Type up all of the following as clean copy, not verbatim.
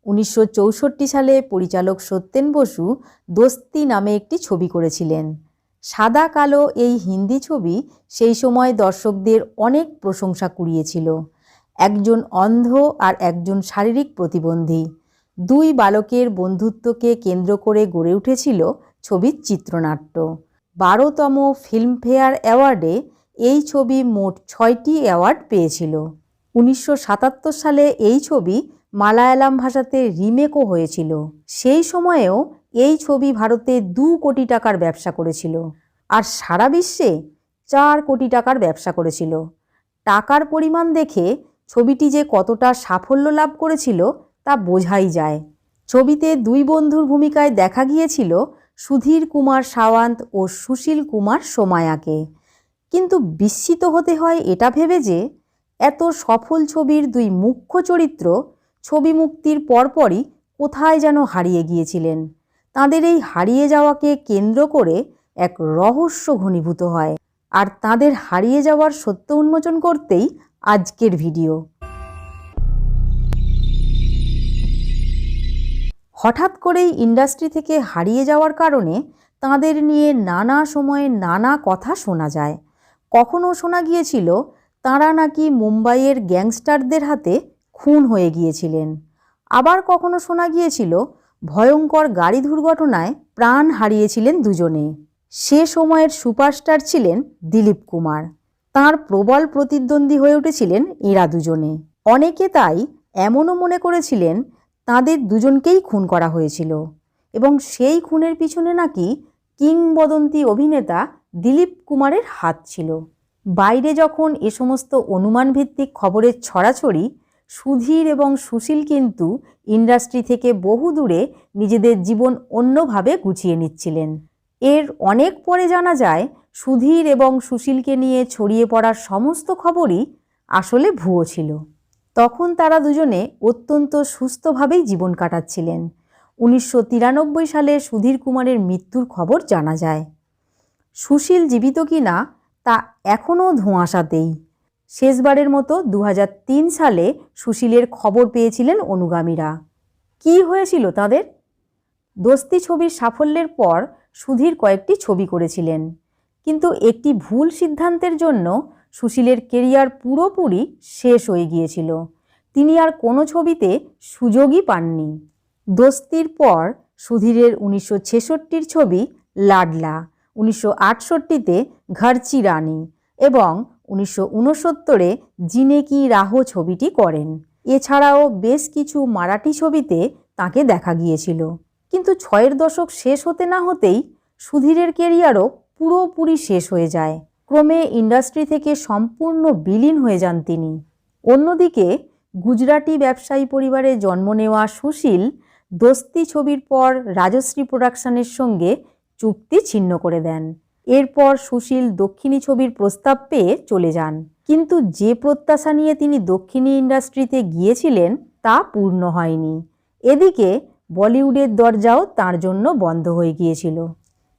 1964 সালে পরিচালক সত্যেন বসু দোস্তি নামে একটি ছবি করেছিলেন। সাদা কালো এই হিন্দি ছবি সেই সময় দর্শকদের অনেক প্রশংসা কুড়িয়েছিল। একজন অন্ধ আর একজন শারীরিক প্রতিবন্ধী দুই বালকের বন্ধুত্বকে কেন্দ্র করে গড়ে উঠেছিল ছবির চিত্রনাট্য। 12তম ফিল্মফেয়ার অ্যাওয়ার্ডে এই ছবি মোট 6টি অ্যাওয়ার্ড পেয়েছিল। 1977 সালে এই ছবি মালায়ালাম ভাষাতে রিমেকও হয়েছিল। সেই সময়েও এই ছবি ভারতে 2 কোটি টাকার ব্যবসা করেছিল আর সারা বিশ্বে 4 কোটি টাকার ব্যবসা করেছিল। টাকার পরিমাণ দেখে ছবিটি যে কতটা সাফল্য লাভ করেছিল তা বোঝাই যায়। ছবিতে দুই বন্ধুর ভূমিকায় দেখা গিয়েছিল সুধীর কুমার সাওয়ান্ত ও সুশীল কুমার সোমায়াকে। কিন্তু বিস্মিত হতে হয় এটা ভেবে যে এত সফল ছবির দুই মুখ্য চরিত্র ছবি মুক্তির পরপরই কোথায় যেন হারিয়ে গিয়েছিলেন। তাদের এই হারিয়ে যাওয়াকে কেন্দ্র করে এক রহস্য ঘনীভূত হয়, আর তাদের হারিয়ে যাওয়ার সত্য উন্মোচন করতেই আজকের ভিডিও। হঠাৎ করেই ইন্ডাস্ট্রি থেকে হারিয়ে যাওয়ার কারণে তাদের নিয়ে নানা সময়ে নানা কথা শোনা যায়। কখনো শোনা গিয়েছিল তাঁরা নাকি মুম্বাইয়ের গ্যাংস্টারদের হাতে খুন হয়ে গিয়েছিলেন। আবার কখনো শোনা গিয়েছিল ভয়ঙ্কর গাড়ি দুর্ঘটনায় প্রাণ হারিয়েছিলেন দুজনে। সে সময়ের সুপারস্টার ছিলেন দিলীপ কুমার। তাঁর প্রবল প্রতিদ্বন্দ্বী হয়ে উঠেছিলেন এরা দুজনে। অনেকে তাই এমনও মনে করেছিলেন তাদের দুজনকেই খুন করা হয়েছিল এবং সেই খুনের পিছনে নাকি কিংবদন্তি অভিনেতা দিলীপ কুমারের হাত ছিল। বাইরে যখন এ সমস্ত অনুমান ভিত্তিক খবরের ছড়াছড়ি, সুধীর এবং সুশীল কিন্তু ইন্ডাস্ট্রি থেকে বহু দূরে নিজেদের জীবন অন্যভাবে গুছিয়ে নিচ্ছিলেন। এর অনেক পরে জানা যায় সুধীর এবং সুশীলকে নিয়ে ছড়িয়ে পড়ার সমস্ত খবরই আসলে ভুয়ো ছিল। তখন তারা দুজনে অত্যন্ত সুস্থভাবেই জীবন কাটাচ্ছিলেন। 1993 সালে সুধীর কুমারের মৃত্যুর খবর জানা যায়। সুশীল জীবিত কিনা তা এখনও ধোঁয়াশাতেই। শেষবারের মতো 2003 সালে সুশীলের খবর পেয়েছিলেন অনুগামীরা। কি হয়েছিল তাদের? দোস্তি ছবির সাফল্যের পর সুধীর কয়েকটি ছবি করেছিলেন, কিন্তু একটি ভুল সিদ্ধান্তের জন্য সুশীলের কেরিয়ার পুরোপুরি শেষ হয়ে গিয়েছিল। তিনি আর কোনো ছবিতে সুযোগই পাননি। দোস্তির পর সুধীরের 1966 ছবি লাডলা, 1968-তে ঘরচি রানী এবং 1969-এ জিনে কি রাহ ছবিটি করেন। এছাড়াও বেশ কিছু মারাঠি ছবিতে তাকে দেখা গিয়েছিল। কিন্তু 6-এর দশক শেষ হতে না হতেই সুধীরের কেরিয়ারও পুরোপুরি শেষ হয়ে যায়। ক্রমে ইন্ডাস্ট্রি থেকে সম্পূর্ণ বিলীন হয়ে যান তিনি। অন্যদিকে গুজরাটি ব্যবসায়ী পরিবারে জন্ম নেওয়া সুশীল দোস্তি ছবির পর রাজশ্রী প্রোডাকশনের সঙ্গে চুক্তি ছিন্ন করে দেন। এরপর সুশীল দক্ষিণী ছবির প্রস্তাব পেয়ে চলে যান, কিন্তু যে প্রত্যাশা নিয়ে তিনি দক্ষিণী ইন্ডাস্ট্রিতে গিয়েছিলেন তা পূর্ণ হয়নি। এদিকে বলিউডের দরজাও তার জন্য বন্ধ হয়ে গিয়েছিল।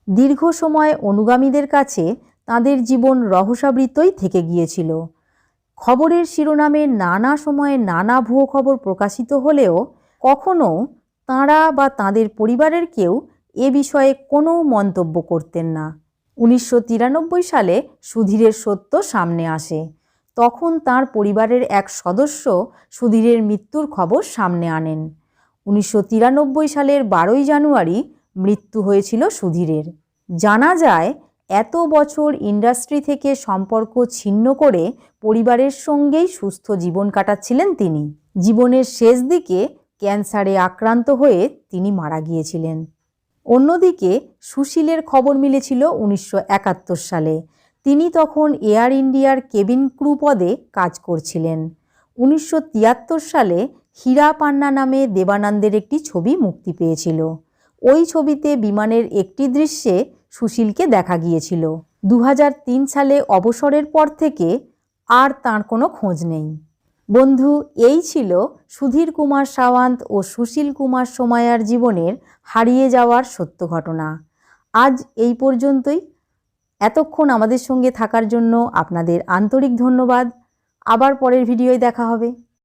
দীর্ঘ সময় অনুগামীদের কাছে তাদের জীবন রহস্যাবৃতই থেকে গিয়েছিল। খবরের শিরোনামে নানা সময়ে নানা ভুয়ো খবর প্রকাশিত হলেও কখনো তাঁরা বা তাঁদের পরিবারের কেউ এ বিষয়ে কোনো মন্তব্য করতেন না। 1993 সালে সুধীরের সত্য সামনে আসে। তখন তার পরিবারের এক সদস্য সুধীরের মৃত্যুর খবর সামনে আনেন। 1993 সালের 12ই জানুয়ারি মৃত্যু হয়েছিল সুধীরের। জানা যায় এত বছর ইন্ডাস্ট্রি থেকে সম্পর্ক ছিন্ন করে পরিবারের সঙ্গেই সুস্থ জীবন কাটাচ্ছিলেন তিনি। জীবনের শেষ দিকে ক্যান্সারে আক্রান্ত হয়ে তিনি মারা গিয়েছিলেন। অন্যদিকে সুশীলের খবর মিলেছিল 1971 সালে। তিনি তখন এয়ার ইন্ডিয়ার কেবিন ক্রু পদে কাজ করছিলেন। 1973 সালে হীরা পান্না নামে দেবানন্দের একটি ছবি মুক্তি পেয়েছিল। ওই ছবিতে বিমানের একটি দৃশ্যে সুশীলকে দেখা গিয়েছিল। 2003 সালে অবসরের পর থেকে আর তাঁর কোনো খোঁজ নেই। বন্ধু, এই ছিল সুধীর কুমার সাওয়ান্ত ও সুশীল কুমার সোমায়ার জীবনের হারিয়ে যাওয়ার সত্য ঘটনা। আজ এই পর্যন্তই। এতক্ষণ আমাদের সঙ্গে থাকার জন্য আপনাদের আন্তরিক ধন্যবাদ। আবার পরের ভিডিওয় দেখা হবে।